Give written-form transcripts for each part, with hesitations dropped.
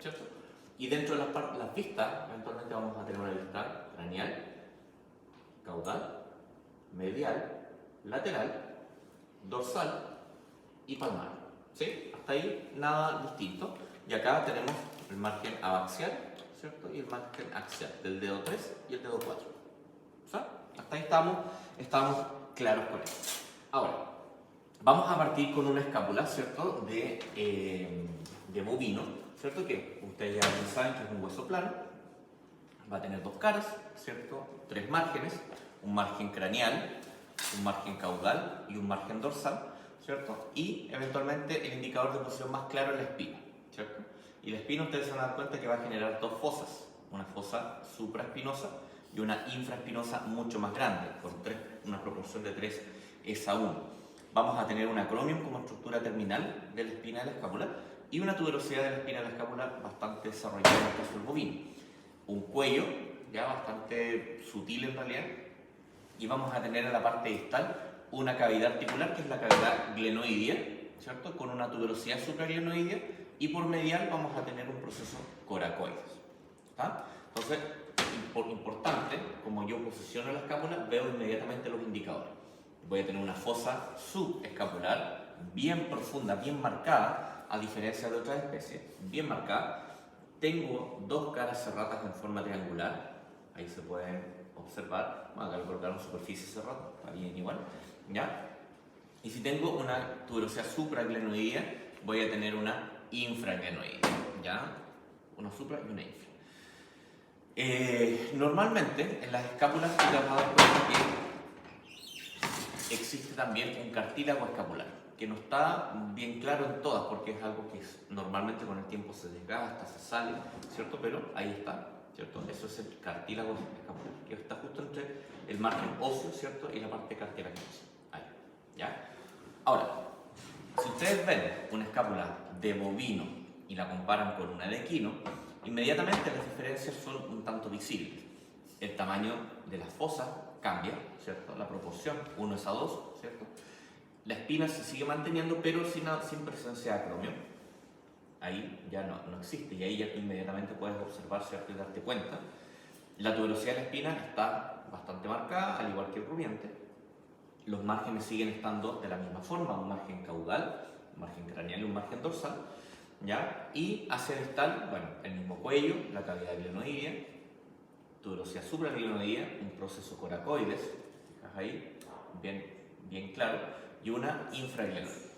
¿cierto? Y dentro de las vistas, eventualmente vamos a tener una vista craneal, caudal, medial, lateral, dorsal y palmar. ¿Sí? Hasta ahí nada distinto. Y acá tenemos el margen abaxial, ¿cierto? Y el margen axial del dedo 3 y el dedo 4. ¿Sí? Hasta ahí estamos claros con eso. Ahora, vamos a partir con una escápula, ¿cierto? De bovino, ¿cierto? Que ustedes ya bien saben que es un hueso plano. Va a tener dos caras, ¿cierto? Tres márgenes, un margen craneal, un margen caudal y un margen dorsal, ¿cierto? Y eventualmente el indicador de posición más claro es la espina, ¿cierto? Y la espina ustedes se van a dar cuenta que va a generar dos fosas, una fosa supraespinosa y una infraespinosa mucho más grande, por una proporción de 3:1. Vamos a tener un acromion como estructura terminal de la espina de la escápula y una tuberosidad de la espina de la escápula bastante desarrollada en el caso del bovino. Un cuello ya bastante sutil en realidad, y vamos a tener en la parte distal una cavidad articular que es la cavidad glenoidea, ¿cierto? Con una tuberosidad supraglenoidea, y por medial vamos a tener un proceso coracoides. ¿Está? Entonces, importante, como yo posiciono la escápula, veo inmediatamente los indicadores. Voy a tener una fosa subescapular bien profunda, bien marcada, a diferencia de otras especies, bien marcada. Tengo dos caras cerradas en forma triangular, ahí se pueden observar. Bueno, acá voy a colocar una superficie cerrada, está bien igual, ¿ya? Y si tengo una tuberosidad supraglenoidea, voy a tener una infraglenoidea, ¿ya? Una supra y una infra. Normalmente en las escápulas te vas a dar cuenta que existe también un cartílago escapular, que no está bien claro en todas, porque es algo que normalmente con el tiempo se desgasta, se sale, ¿cierto? Pero ahí está, ¿cierto? Eso es el cartílago escapular, que está justo entre el margen óseo, ¿cierto? Y la parte cartilaginosa. Ahí, ¿ya? Ahora, si ustedes ven una escápula de bovino y la comparan con una de equino, inmediatamente las diferencias son un tanto visibles. El tamaño de las fosas cambia, ¿cierto? La proporción, 1:2, ¿cierto? La espina se sigue manteniendo, pero sin presencia de acromio. Ahí ya no existe, y ahí ya tú inmediatamente puedes observar, ¿cierto? Y darte cuenta. La tuberosidad de la espina está bastante marcada, al igual que el rumiante. Los márgenes siguen estando de la misma forma, un margen caudal, un margen craneal y un margen dorsal, ¿ya? Y hacia el distal, bueno, el mismo cuello, la cavidad glenoidea, tuberosidad supraglenoidea, un proceso coracoides, fijas ahí, bien claro, y una infraglenoidea.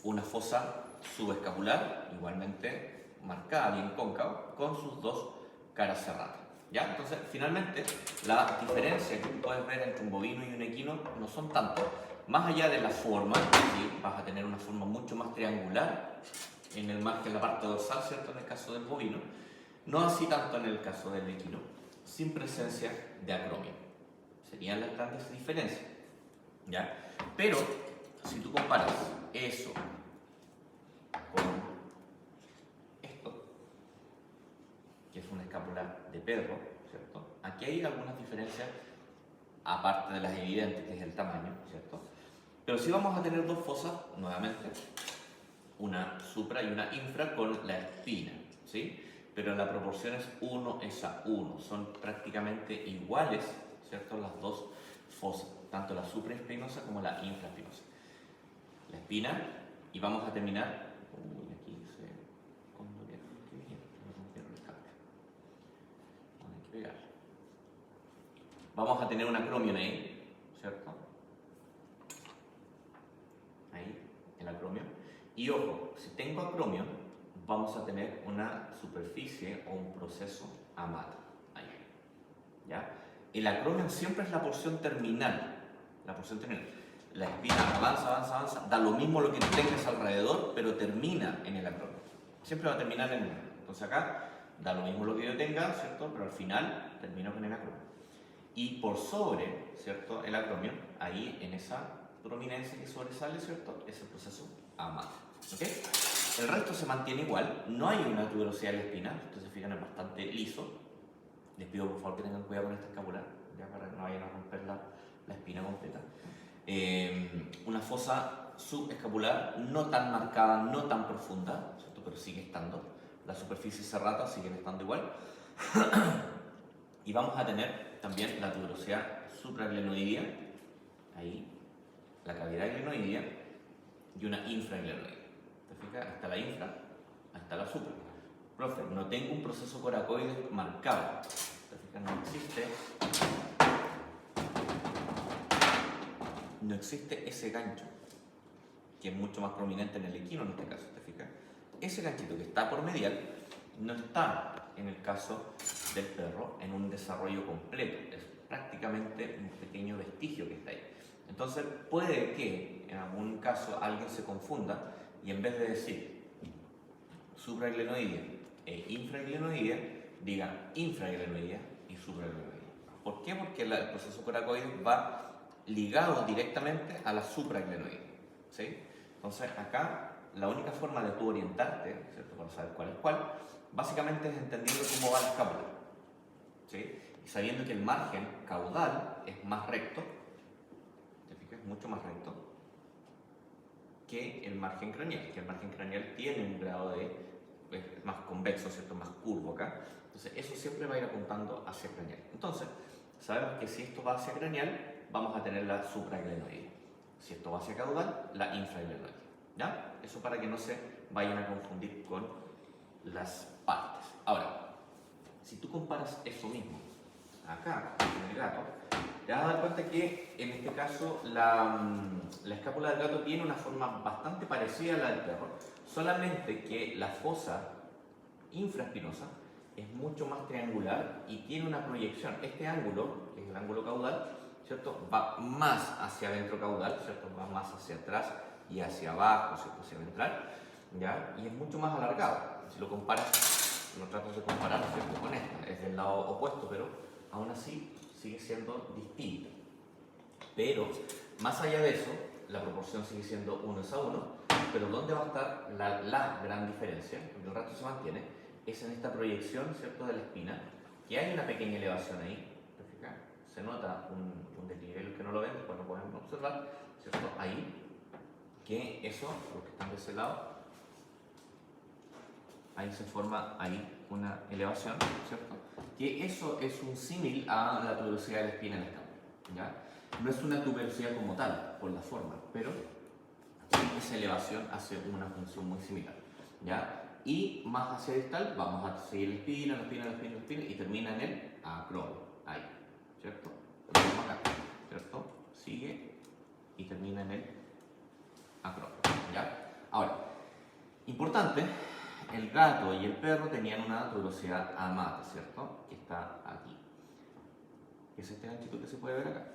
Una fosa subescapular, igualmente marcada, bien cóncava, con sus dos caras cerradas. ¿Ya? Entonces, finalmente, la diferencia que tú puedes ver entre un bovino y un equino no son tanto, más allá de la forma, ¿sí? Vas a tener una forma mucho más triangular en el margen, en la parte dorsal, ¿cierto? En el caso del bovino, no así tanto en el caso del equino, sin presencia de acromio. Serían las grandes diferencias, ¿ya? Pero, si tú comparas eso con esto, que es una escápula de perro, ¿cierto? Aquí hay algunas diferencias, aparte de las evidentes, que es el tamaño, ¿cierto? Pero sí vamos a tener dos fosas, nuevamente, una supra y una infra con la espina, ¿sí? Pero la proporción es 1:1, son prácticamente iguales, ¿cierto? Las dos fosas, tanto la supraespinosa como la infraespinosa. La espina, y vamos a terminar. Aquí se condolearon los que vinieron, me rompieron el cable. Hay que pegar. Vamos a tener un acromion ahí, ¿cierto? Ahí, el acromion. Y ojo, si tengo acromion, vamos a tener una superficie o un proceso amado. Ahí. ¿Ya? El acromion siempre es la porción terminal. La porción terminal. La espina avanza, da lo mismo lo que tengas alrededor, pero termina en el acromion. Siempre va a terminar en el. Entonces acá da lo mismo lo que yo tenga, ¿cierto? Pero al final termino con el acromion. Y por sobre, ¿cierto? El acromion, ahí en esa prominencia que sobresale, ¿cierto? Es el proceso amado. ¿Ok? El resto se mantiene igual, no hay una tuberosidad de la espina, ustedes se fijan, es bastante liso. Les pido por favor que tengan cuidado con esta escápula, ya para que no vayan a romper la espina completa. Una fosa subescapular no tan marcada, no tan profunda, ¿cierto? Pero sigue estando. la superficie serrata siguen estando igual. Y vamos a tener también la tuberosidad supraglenoidea, ahí, la cavidad glenoidea y una infraglenoidea. ¿Te fijas? Hasta la infra, hasta la supra. Profe, no tengo un proceso coracoide marcado. ¿Te fijas? No existe ese gancho, que es mucho más prominente en el equino en este caso. ¿Te fijas? Ese ganchito que está por medial no está en el caso del perro en un desarrollo completo, es prácticamente un pequeño vestigio que está ahí. Entonces puede que en algún caso alguien se confunda y en vez de decir supraglenoidea e infraglenoidea, diga infraglenoidea y supraglenoidea. ¿Por qué? Porque el proceso coracoide va ligado directamente a la supraglenoidea, ¿sí? Entonces acá la única forma de tú orientarte, ¿cierto?, para saber cuál es cuál, básicamente es entendiendo cómo va la escápula, ¿sí? Y sabiendo que el margen caudal es más recto, ¿te fijas? Mucho más recto que el margen craneal, que el margen craneal tiene un grado de es más convexo, ¿cierto?, más curvo acá. Entonces eso siempre va a ir apuntando hacia craneal. Entonces sabemos que si esto va hacia craneal, vamos a tener la supraglenoidea. Si esto va hacia caudal, la infraglenoidea. ¿Ya? Eso para que no se vayan a confundir con las partes. Ahora, si tú comparas eso mismo acá en el gato, te vas a dar cuenta que en este caso la escápula del gato tiene una forma bastante parecida a la del perro, solamente que la fosa infraespinosa es mucho más triangular y tiene una proyección. Este ángulo, que es el ángulo caudal, ¿cierto?, va más hacia adentro caudal, ¿cierto?, va más hacia atrás y hacia abajo, ¿cierto?, hacia ventral, ¿ya? Y es mucho más alargado. Si lo comparas, lo tratas de comparar, ¿cierto?, con esta, es del lado opuesto, pero aún así sigue siendo distinta. Pero más allá de eso, la proporción sigue siendo 1:1, pero ¿dónde va a estar la gran diferencia? Porque el resto se mantiene, es en esta proyección, ¿cierto?, de la espina, que hay una pequeña elevación ahí, ¿te fijas? Se nota un desnivel, los que no lo ven, después lo pueden observar, ¿cierto?, ahí, que eso, los que están de ese lado, ahí se forma ahí una elevación, ¿cierto?, que eso es un símil a la tuberosidad de la espina en la escápula, ¿ya? No es una tuberosidad como tal, por la forma, pero esa elevación hace una función muy similar, ¿ya? Y más hacia distal vamos a seguir la espina, la espina, la espina, la espina y termina en el acromio, ahí, ¿cierto? Vamos acá, ¿cierto? Sigue y termina en el acromio, ¿ya? Ahora, importante, el gato y el perro tenían una tuberosidad amata, ¿cierto? Que está aquí. Que es este ganchito que se puede ver acá.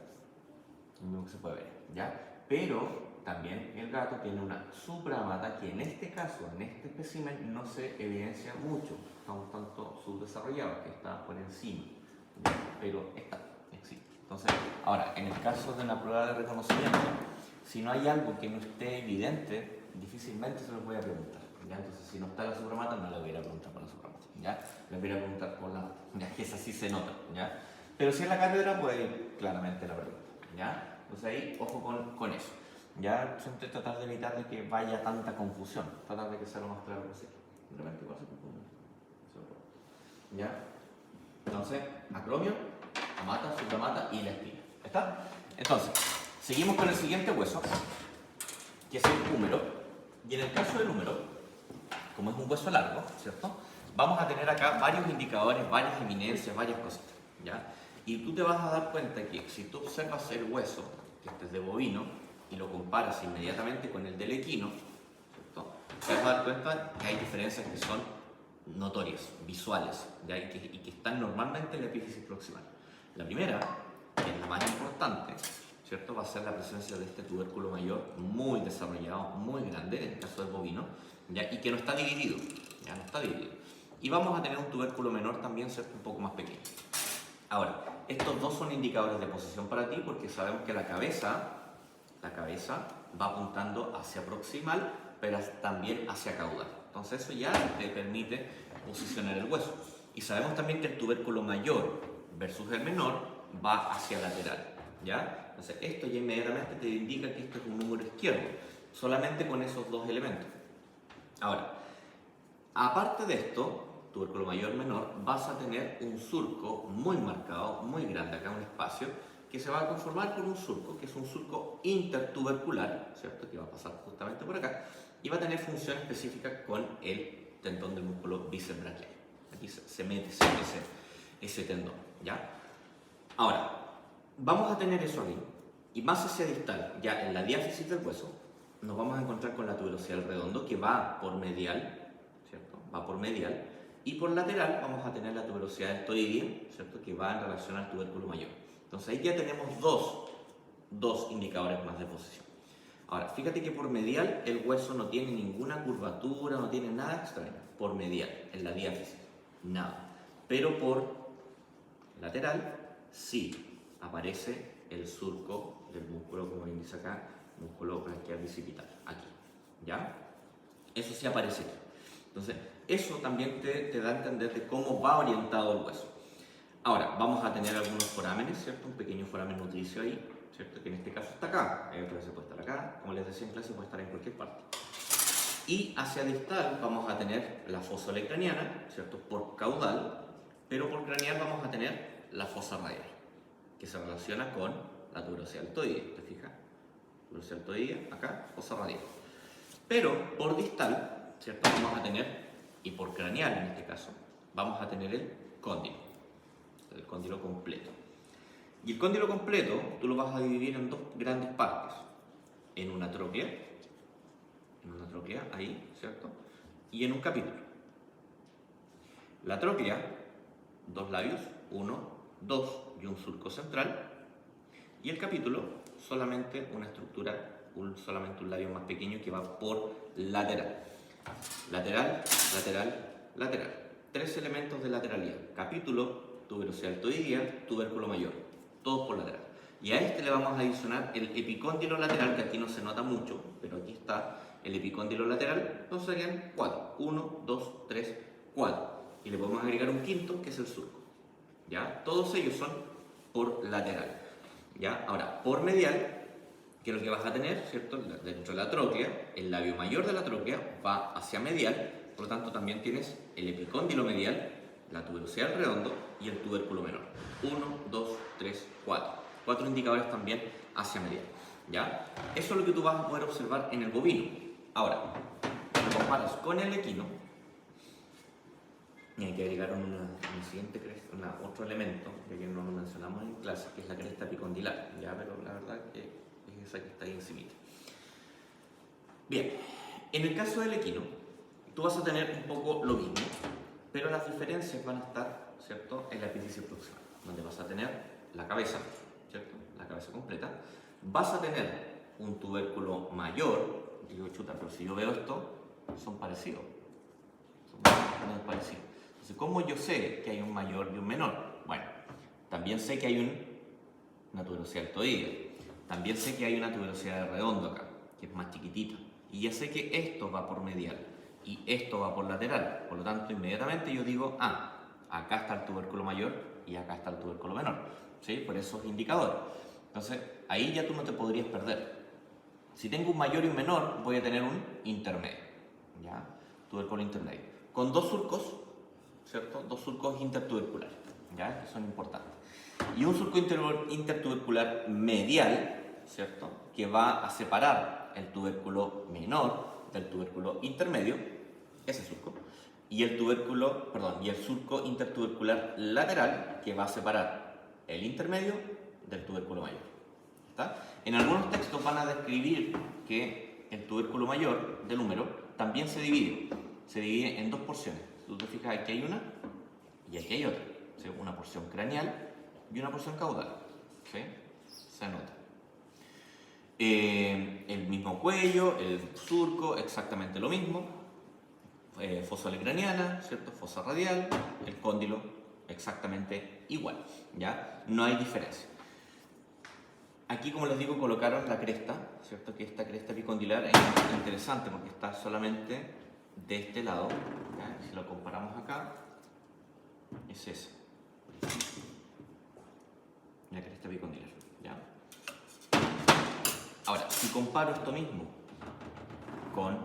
El mismo que se puede ver, ¿ya? Pero también el gato tiene una supraamata que en este caso, en este espécimen, no se evidencia mucho. Está un tanto subdesarrollado, que está por encima, ¿ya? Pero existe. Entonces, ahora, en el caso de una prueba de reconocimiento, si no hay algo que no esté evidente, difícilmente se lo voy a preguntar, ¿ya? Entonces, si no está la supraamata, no le voy a preguntar por la supraamata, ¿ya? Le voy a preguntar por la amata, ya que esa sí se nota, ¿ya? Pero si es la cátedra, puede ir claramente la pregunta, ¿ya? Entonces ahí, ojo con eso. Ya siempre tratar de evitar de que vaya tanta confusión, tratar de que sea lo más claro posible. De repente igual se confunde. ¿Ya? Entonces, acromio, amata, supramata y la espina. ¿Está? Entonces, seguimos con el siguiente hueso, que es el húmero. Y en el caso del húmero, como es un hueso largo, ¿cierto?, vamos a tener acá varios indicadores, varias eminencias, varias cositas, ¿ya? Y tú te vas a dar cuenta que si tú observas el hueso, que este es de bovino, y lo comparas inmediatamente con el del equino, ¿cierto?, te vas a dar cuenta que hay diferencias que son notorias, visuales, ¿ya? Y que están normalmente en la epífisis proximal. La primera, que es la más importante, ¿cierto?, va a ser la presencia de este tubérculo mayor muy desarrollado, muy grande, en el caso del bovino, ¿ya? Y que no está dividido, ya no está dividido. Y vamos a tener un tubérculo menor también, ¿cierto?, un poco más pequeño. Ahora, estos dos son indicadores de posición para ti porque sabemos que la cabeza va apuntando hacia proximal, pero también hacia caudal. Entonces eso ya te permite posicionar el hueso. Y sabemos también que el tubérculo mayor versus el menor va hacia lateral, ¿ya? Entonces esto ya inmediatamente te indica que esto es un número izquierdo, solamente con esos dos elementos. Ahora, Aparte de esto, tubérculo mayor menor, vas a tener un surco muy marcado, muy grande, acá un espacio, que se va a conformar por un surco, que es un surco intertubercular, ¿cierto? Que va a pasar justamente por acá, y va a tener función específica con el tendón del músculo bíceps braquial. Aquí se mete ese tendón, ¿ya? Ahora, vamos a tener eso aquí, y más hacia distal, ya en la diáfisis del hueso, nos vamos a encontrar con la tuberosidal redondo, que va por medial, ¿cierto? Va por medial, y por lateral vamos a tener la tuberosidad deltoidea, ¿cierto? Que va en relación al tubérculo mayor. Entonces ahí ya tenemos dos indicadores más de posición. Ahora, fíjate que por medial el hueso no tiene ninguna curvatura, no tiene nada extraño. Por medial, en la diáfisis, nada. Pero por lateral, sí, aparece el surco del músculo, como bien dice acá, músculo braquial bicipital, aquí, ¿ya? Eso sí aparece aquí. Entonces, eso también te da a entender de cómo va orientado el hueso. Ahora, vamos a tener algunos forámenes, ¿cierto? Un pequeño foramen nutricio ahí, ¿cierto? Que en este caso está acá, otra vez puede estar acá, como les decía en clase, puede estar en cualquier parte. Y hacia distal vamos a tener la fosa olecraniana, ¿cierto? Por caudal, pero por craneal vamos a tener la fosa radial, que se relaciona con la tuberosidad deltoidea, ¿te fijas? Tuberosidad deltoidea, acá, fosa radial. Pero por distal, ¿cierto? Vamos a tener, y por craneal en este caso, vamos a tener el cóndilo completo. Y el cóndilo completo tú lo vas a dividir en dos grandes partes. En una tróclea, ahí, ¿cierto? Y en un capítulo. La tróclea, dos labios, uno, dos y un surco central. Y el capítulo, solamente una estructura, solamente un labio más pequeño que va por lateral. Lateral, lateral, lateral. Tres elementos de lateralidad. Capítulo, tuberosidad deltoidea, tubérculo mayor. Todos por lateral. Y a este le vamos a adicionar el epicóndilo lateral, que aquí no se nota mucho, pero aquí está el epicóndilo lateral. Entonces serían 4. 1, 2, 3, 4. Y le podemos agregar un quinto, que es el surco. ¿Ya? Todos ellos son por lateral. ¿Ya? Ahora, por medial, que es lo que vas a tener, ¿cierto? Dentro de la tróclea, el labio mayor de la tróclea va hacia medial, por lo tanto también tienes el epicóndilo medial, la tuberosidal redondo y el tubérculo menor. 1, 2, 3, 4. 4 indicadores también hacia medial. ¿Ya? Eso es lo que tú vas a poder observar en el bovino. Ahora, lo comparas con el equino, y hay que agregar otro elemento, ya que no lo mencionamos en clase, que es la cresta epicondilar, ¿ya? Pero la verdad es que es esa que está ahí encimita. Bien, en el caso del equino, tú vas a tener un poco lo mismo, pero las diferencias van a estar, ¿cierto?, en la epífisis proximal, donde vas a tener la cabeza, ¿cierto?, la cabeza completa, vas a tener un tubérculo mayor. Digo, chuta, pero si yo veo esto, son parecidos, son muy parecidos. Entonces, ¿cómo yo sé que hay un mayor y un menor? Bueno, también sé que hay una tuberosidad deltoidea, también sé que hay una tuberosidad de redondo acá, que es más chiquitita, y ya sé que esto va por medial y esto va por lateral, por lo tanto inmediatamente yo digo, acá está el tubérculo mayor y acá está el tubérculo menor, ¿sí? Por esos indicadores. Entonces ahí ya tú no te podrías perder. Si tengo un mayor y un menor, voy a tener un intermedio, ¿ya? Tubérculo intermedio, con dos surcos, ¿cierto? Dos surcos intertuberculares, ¿ya? Que son importantes. Y un surco intertubercular medial, ¿cierto?, que va a separar el tubérculo menor del tubérculo intermedio, ese surco, y el surco intertubercular lateral, que va a separar el intermedio del tubérculo mayor. ¿Está? En algunos textos van a describir que el tubérculo mayor del húmero también se divide en dos porciones. Tú te fijas, aquí hay una y aquí hay otra, ¿sí? Una porción craneal y una porción caudal, ¿sí? Se nota. El mismo cuello, el surco, exactamente lo mismo. Fosa olecraniana, ¿cierto? Fosa radial, el cóndilo, exactamente igual, ¿ya? No hay diferencia. Aquí, como les digo, colocaron la cresta, ¿cierto? Que esta cresta epicondilar es interesante porque está solamente de este lado, ¿ya? Si lo comparamos acá, es esa. La cresta epicondilar, ¿ya? Ahora, si comparo esto mismo con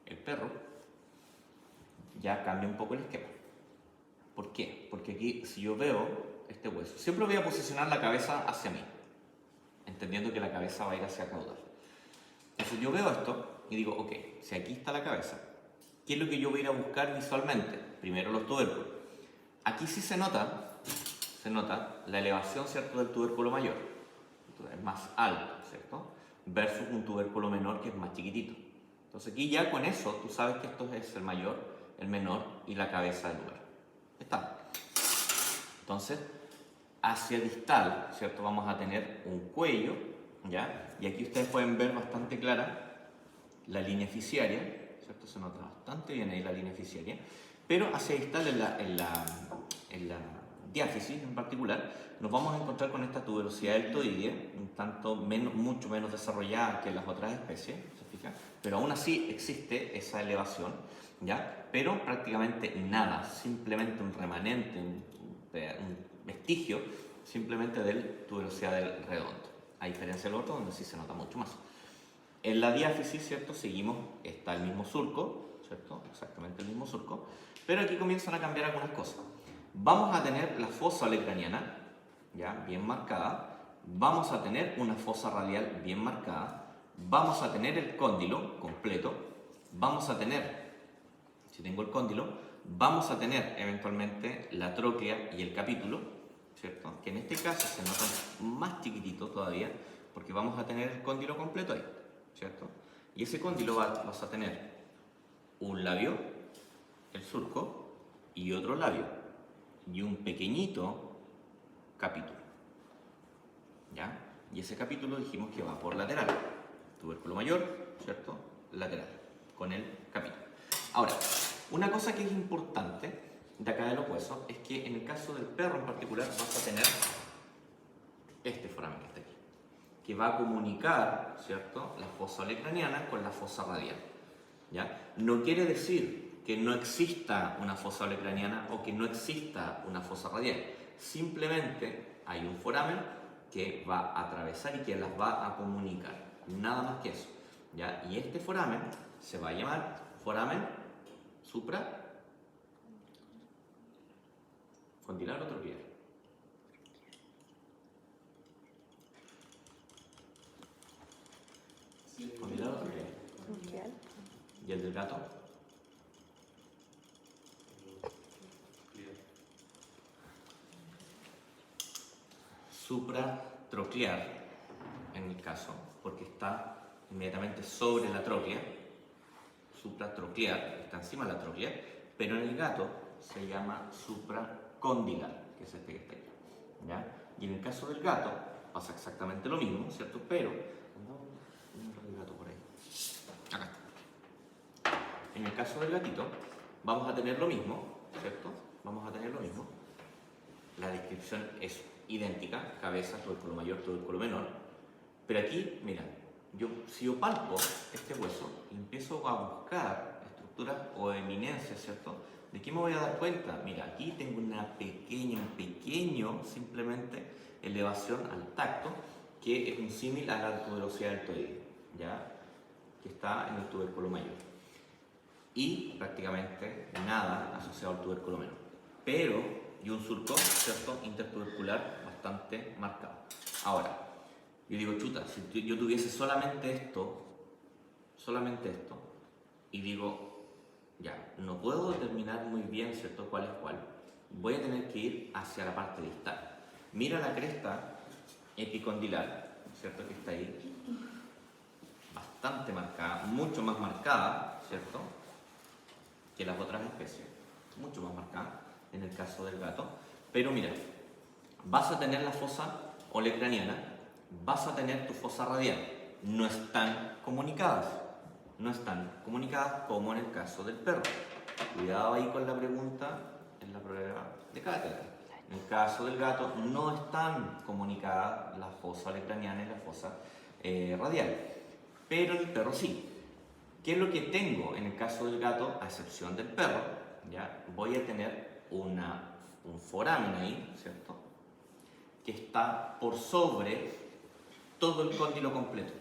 el perro, ya cambia un poco el esquema. ¿Por qué? Porque aquí, si yo veo este hueso, siempre voy a posicionar la cabeza hacia mí, entendiendo que la cabeza va a ir hacia el caudal. Entonces yo veo esto y digo, ok, si aquí está la cabeza, ¿qué es lo que yo voy a ir a buscar visualmente? Primero los tubérculos. Aquí sí se nota la elevación, ¿cierto?, del tubérculo mayor. Entonces, es más alto, ¿cierto? Versus un tubérculo menor que es más chiquitito. Entonces aquí ya con eso tú sabes que esto es el mayor, el menor y la cabeza del lugar. Está. Entonces, hacia distal, ¿cierto?, vamos a tener un cuello, ¿ya? Y aquí ustedes pueden ver bastante clara la línea fisciaria, ¿cierto? Se nota bastante bien ahí la línea fisciaria, pero hacia distal en la diáfisis en particular, nos vamos a encontrar con esta tuberosidad deltoidea, un tanto mucho menos desarrollada que las otras especies, ¿se fijan? Pero aún así existe esa elevación, ¿ya? Pero prácticamente nada, simplemente un remanente, un vestigio, simplemente de tuberosidad del redondo, a diferencia del otro donde sí se nota mucho más. En la diáfisis, ¿cierto? Seguimos, está el mismo surco, ¿cierto? Exactamente el mismo surco, pero aquí comienzan a cambiar algunas cosas. Vamos a tener la fosa olecraniana, ya, bien marcada. Vamos a tener una fosa radial bien marcada. Vamos a tener el cóndilo completo. Vamos a tener, si tengo el cóndilo, vamos a tener eventualmente la tróclea y el capítulo, ¿cierto? Que en este caso se nota más chiquitito todavía, porque vamos a tener el cóndilo completo ahí, ¿cierto? Y ese cóndilo vas a tener un labio, el surco, y otro labio, y un pequeñito capítulo, ¿ya? Y ese capítulo dijimos que va por lateral, tubérculo mayor, ¿cierto? Lateral, con el capítulo. Ahora, una cosa que es importante de acá de los huesos es que en el caso del perro en particular vas a tener este foramen que está aquí, que va a comunicar, ¿cierto?, la fosa olecraniana con la fosa radial, ¿ya? No quiere decir que no exista una fosa olecraniana o que no exista una fosa radial. Simplemente hay un foramen que va a atravesar y que las va a comunicar. Nada más que eso, ¿ya? Y este foramen se va a llamar foramen supracondilar o troquial. ¿Condilar o troquial? ¿Y el del gato? Supratroclear, en el caso, porque está inmediatamente sobre la tróclea. Supratroclear, está encima de la tróclea, pero en el gato se llama supracondilar, que es este que está aquí, ¿ya? Y en el caso del gato pasa exactamente lo mismo, ¿cierto? Pero, el gato por ahí. Acá está. En el caso del gatito vamos a tener lo mismo, ¿cierto? Vamos a tener lo mismo. La descripción es idéntica, cabeza, tubérculo mayor, tubérculo menor. Pero aquí, mira, si yo palpo este hueso y empiezo a buscar estructuras o eminencias, ¿cierto? ¿De qué me voy a dar cuenta? Mira, aquí tengo un pequeño, simplemente, elevación al tacto, que es un símil a la tuberosidad deltoidea, ¿ya? Que está en el tubérculo mayor. Y prácticamente nada asociado al tubérculo menor. Pero y un surco, ¿cierto?, intertubercular bastante marcado. Ahora, yo digo, chuta, si yo tuviese solamente esto, y digo, ya, no puedo determinar muy bien, ¿cierto?, cuál es cuál, voy a tener que ir hacia la parte distal. Mira la cresta epicondilar, ¿cierto?, que está ahí, bastante marcada, mucho más marcada, ¿cierto?, que las otras especies, mucho más marcada en el caso del gato. Pero mira, vas a tener la fosa olecraniana, vas a tener tu fosa radial. No están comunicadas como en el caso del perro. Cuidado ahí con la pregunta en la prueba de cátedra. En el caso del gato no están comunicadas la fosa olecraniana y la fosa radial, pero en el perro sí. ¿Qué es lo que tengo en el caso del gato, a excepción del perro? ¿Ya? Voy a tener un foramen ahí, ¿cierto?, que está por sobre todo el cóndilo completo,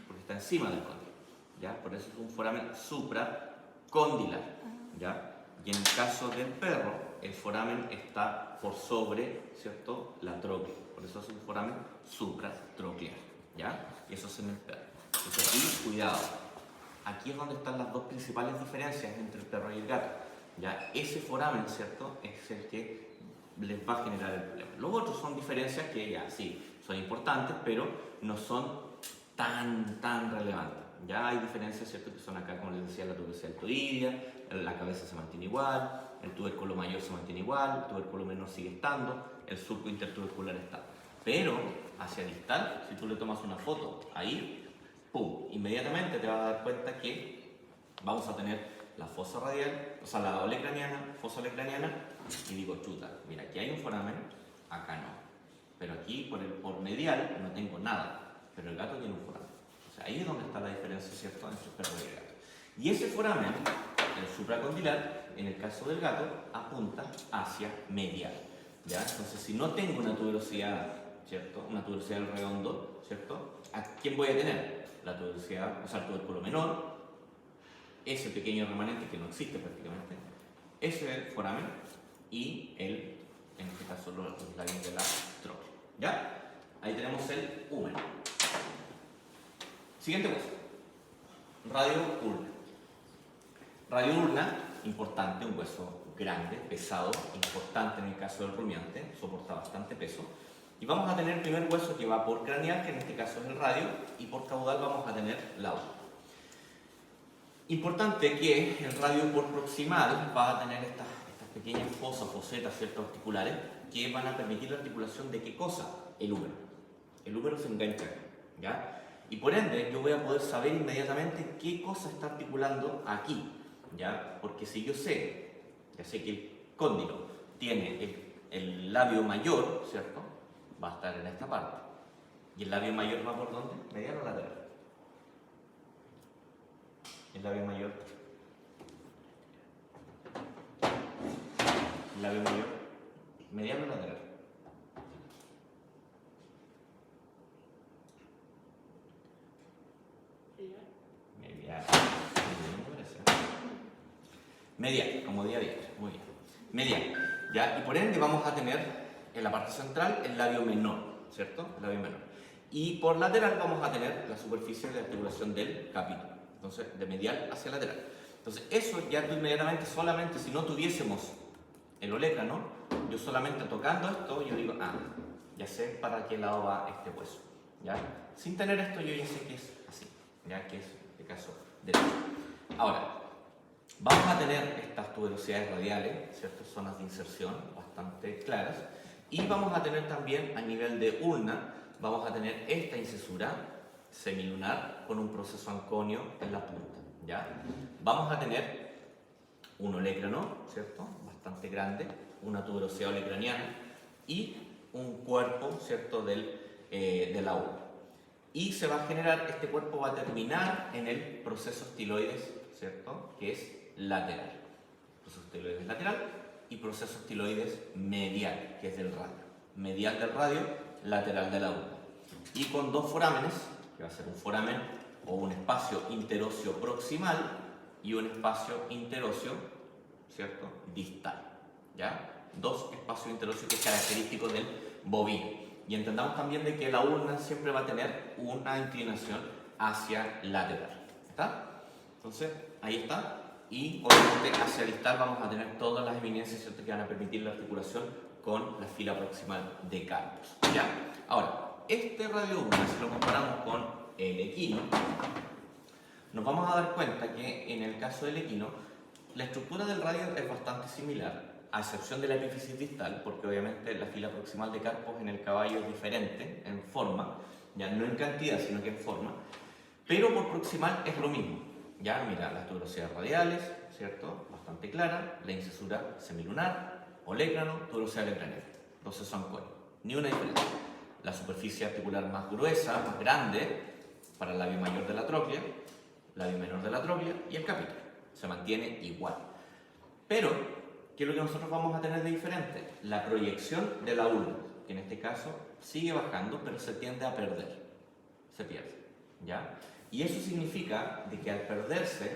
porque está encima del cóndilo, ¿ya? Por eso es un foramen supracondilar, ¿ya? Y en el caso del perro, el foramen está por sobre, ¿cierto?, la tróclea. Por eso es un foramen supratroclear, ¿ya? Y eso es en el perro. Entonces aquí, cuidado. Aquí es donde están las dos principales diferencias entre el perro y el gato. ¿Ya? Ese foramen, ¿cierto?, es el que les va a generar el problema. Los otros son diferencias que ya sí, son importantes, pero no son tan relevantes. Ya hay diferencias, ¿cierto?, que son acá, como les decía, la tuberosidad deltoidia, la cabeza se mantiene igual, el tubérculo mayor se mantiene igual, el tubérculo menor sigue estando, el surco intertubercular está. Pero hacia distal, si tú le tomas una foto ahí, ¡pum!, inmediatamente te vas a dar cuenta que vamos a tener la fosa radial, o sea, la olecraniana, fosa olecraniana, y digo, chuta, mira, aquí hay un foramen, acá no. Pero aquí, por medial, no tengo nada, pero el gato tiene un foramen. O sea, ahí es donde está la diferencia, ¿cierto?, entre el perro y el gato. Y ese foramen, el supracondilar, en el caso del gato, apunta hacia medial, ¿ya? Entonces, si no tengo una tuberosidad, ¿cierto?, una tuberosidad del redondo, ¿cierto?, ¿a quién voy a tener? La tuberosidad, o sea, el tubérculo menor, ese pequeño remanente que no existe prácticamente, ese foramen y el, en este caso, los labios de la tróclea, ¿ya? Ahí tenemos el húmero. Siguiente hueso, radio ulna. Radio ulna, importante, un hueso grande, pesado, importante en el caso del rumiante, soporta bastante peso. Y vamos a tener el primer hueso que va por craneal, que en este caso es el radio, y por caudal vamos a tener la ulna. Importante que el radio por proximal va a tener estas pequeñas fosas, fosetas, ¿cierto?, articulares, que van a permitir la articulación de ¿qué cosa? El húmero. El húmero se engancha, ¿ya? Y por ende yo voy a poder saber inmediatamente qué cosa está articulando aquí, ¿ya? Porque si yo sé, ya sé que el cóndilo tiene el labio mayor, ¿cierto?, va a estar en esta parte. ¿Y el labio mayor va por dónde? Medial o lateral. El labio mayor. El labio mayor. Medial o lateral. Medial. Medial, como día a día. Muy bien. Medial. ¿Ya? Y por ende vamos a tener en la parte central el labio menor, ¿cierto? El labio menor. Y por lateral vamos a tener la superficie de articulación del capítulo. Entonces, de medial hacia lateral. Entonces, eso ya tú inmediatamente, solamente si no tuviésemos el olecrano, yo solamente tocando esto, yo digo, ya sé para qué lado va este hueso, ¿ya? Sin tener esto, yo ya sé que es así, ¿ya? Que es el caso derecho. Ahora, vamos a tener estas tuberosidades radiales, ¿cierto?, zonas de inserción bastante claras, y vamos a tener también a nivel de ulna, vamos a tener esta incisura semilunar con un proceso anconio en la punta, ¿ya? Vamos a tener un olecrano, ¿cierto?, bastante grande, una tuberosidad olecraniana y un cuerpo, ¿cierto?, de la ulna. Y se va a generar, este cuerpo va a terminar en el proceso estiloides, ¿cierto?, que es lateral. Proceso estiloides lateral y proceso estiloides medial, que es del radio. Medial del radio, lateral de la ulna. Y con dos forámenes, que va a ser un foramen o un espacio interóseo proximal y un espacio interóseo, ¿cierto?, distal, ¿ya? Dos espacios interóseos que es característico del bovino. Y entendamos también de que la ulna siempre va a tener una inclinación hacia lateral, ¿está? Entonces, ahí está. Y obviamente hacia distal vamos a tener todas las eminencias, ¿cierto?, que van a permitir la articulación con la fila proximal de carpos, ¿ya? Ahora, este radio ulna, si lo comparamos con el equino, nos vamos a dar cuenta que en el caso del equino, la estructura del radio es bastante similar, a excepción de la epífisis distal, porque obviamente la fila proximal de carpos en el caballo es diferente en forma, ya no en cantidad, sino que en forma, pero por proximal es lo mismo. Ya, mira, las tuberosidades radiales, ¿cierto?, bastante clara, la incisura semilunar, olecrano, tuberosidad olecraniana, proceso anconio, ni una diferencia. La superficie articular más gruesa, más grande, para el labio mayor de la tróclea, labio menor de la tróclea y el capítulo. Se mantiene igual. Pero, ¿qué es lo que nosotros vamos a tener de diferente? La proyección de la ulna, que en este caso sigue bajando, pero se tiende a perder. Se pierde, ¿ya? Y eso significa de que al perderse,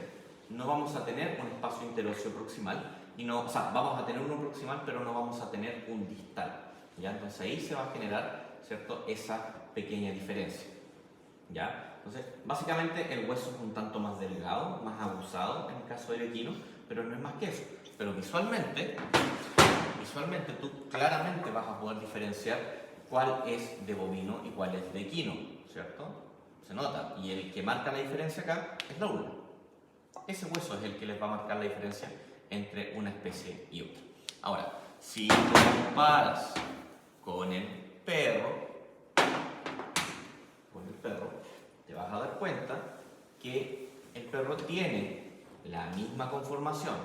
no vamos a tener un espacio interóseo proximal, y no, o sea, vamos a tener uno proximal, pero no vamos a tener un distal. ¿Ya? Entonces ahí se va a generar, ¿cierto?, esa pequeña diferencia. ¿Ya? Entonces, básicamente el hueso es un tanto más delgado, más abusado en el caso del equino, pero no es más que eso. Pero visualmente tú claramente vas a poder diferenciar cuál es de bovino y cuál es de equino, ¿cierto? Se nota. Y el que marca la diferencia acá es la ulna. Ese hueso es el que les va a marcar la diferencia entre una especie y otra. Ahora, si lo comparas con el perro, te vas a dar cuenta que el perro tiene la misma conformación,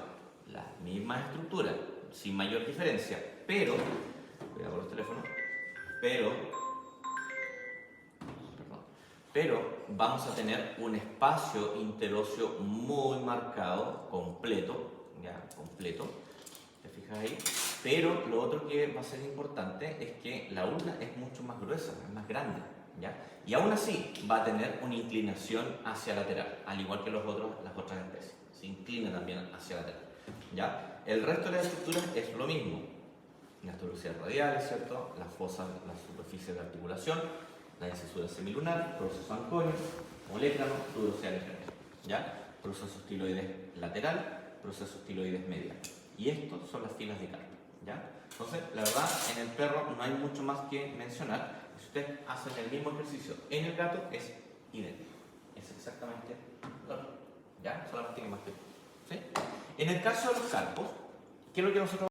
las mismas estructuras, sin mayor diferencia, pero, cuidado con los teléfonos, pero vamos a tener un espacio interóseo muy marcado, completo, ¿te fijas ahí? Pero lo otro que va a ser importante es que la ulna es mucho más gruesa, es más grande, ¿ya? Y aún así va a tener una inclinación hacia lateral, al igual que las otras especies, se inclina también hacia lateral, ¿ya? El resto de las estructuras es lo mismo, las tuberosidades radiales, ¿cierto? Las fosas, las superficies de articulación, la incisura semilunar, proceso anconio, molécano, tuberosidades laterales, ¿ya? Proceso estiloides lateral, proceso estiloides medial. Y estos son las filas de carpa, ¿ya? Entonces, la verdad, en el perro no hay mucho más que mencionar. Si ustedes hacen el mismo ejercicio en el gato, es idéntico. Es exactamente lo mismo, ¿ya? Solamente que más que, ¿sí? En el caso de los carpos, ¿qué es lo que nosotros